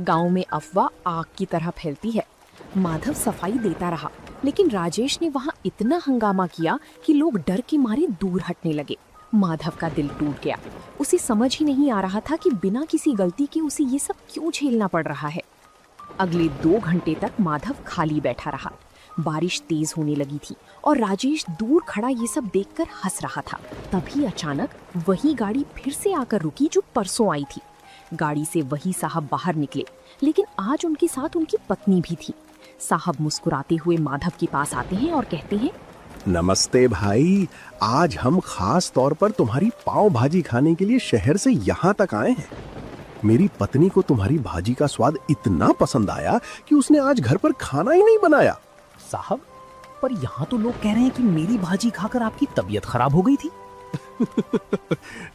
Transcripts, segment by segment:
गांव में अफवाह आग की तरह फैलती है। माधव सफाई देता रहा, लेकिन राजेश ने वहां इतना हंगामा किया कि लोग डर के मारे दूर हटने लगे। माधव का दिल टूट गया। उसे समझ ही नहीं आ रहा था कि बिना किसी गलती के उसे ये सब क्यों झेलना पड़ रहा है। अगले 2 घंटे तक माधव खाली बैठा रहा। बारिश तेज होने लगी थी और राजेश दूर खड़ा ये सब देखकर हंस रहा था। तभी अचानक वही गाड़ी फिर से आकर रुकी जो परसों आई थी। गाड़ी से वही साहब बाहर निकले, लेकिन आज उनके साथ उनकी पत्नी भी थी। साहब मुस्कुराते हुए माधव के पास आते हैं और कहते हैं, नमस्ते भाई, आज हम खास तौर पर तुम्हारी पाव भाजी खाने के लिए शहर से यहाँ तक आए हैं। मेरी पत्नी को तुम्हारी भाजी का स्वाद इतना पसंद आया कि उसने आज घर पर खाना ही नहीं बनाया। साहब, पर यहाँ तो लोग कह रहे हैं कि मेरी भाजी खाकर आपकी तबीयत खराब हो गई थी।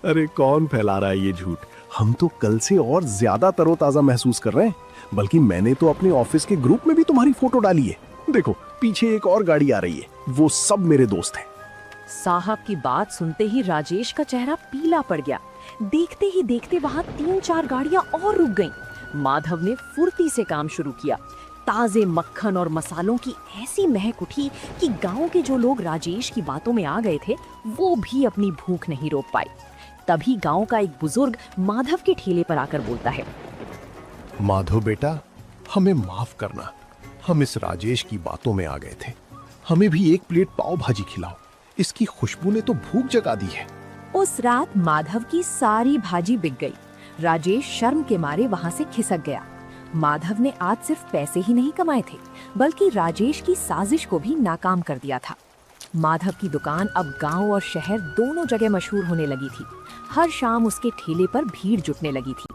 अरे कौन फैला रहा है ये झूठ? हम तो कल से और ज्यादा तरोताजा महसूस कर रहे हैं। बल्कि मैंने तो अपने ऑफिस के ग्रुप में भी तुम्हारी फोटो डाली है। देखो पीछे एक और गाड़ी आ रही है, वो सब मेरे दोस्त हैं। साहब की बात सुनते ही राजेश का चेहरा पीला पड़ गया। देखते ही देखते वहां 3-4 गाड़ियां और रुक गईं। माधव ने फुर्ती से काम शुरू किया। ताजे मक्खन और मसालों की ऐसी महक उठी कि गांव के जो लोग राजेश की बातों में आ गए थे वो भी अपनी भूख नहीं रोक पाए। तभी गांव का एक बुजुर्ग माधव के ठेले पर आकर बोलता है, माधव बेटा, हमें माफ करना, हम इस राजेश की बातों में आ गए थे। हमें भी एक प्लेट पाव भाजी खिलाओ, इसकी खुशबू ने तो भूख जगा दी है। उस रात माधव की सारी भाजी बिक गई। राजेश शर्म के मारे वहां से खिसक गया। माधव ने आज सिर्फ पैसे ही नहीं कमाए थे, बल्कि राजेश की साजिश को भी नाकाम कर दिया था। माधव की दुकान अब गांव और शहर दोनों जगह मशहूर होने लगी थी। हर शाम उसके ठेले पर भीड़ जुटने लगी थी।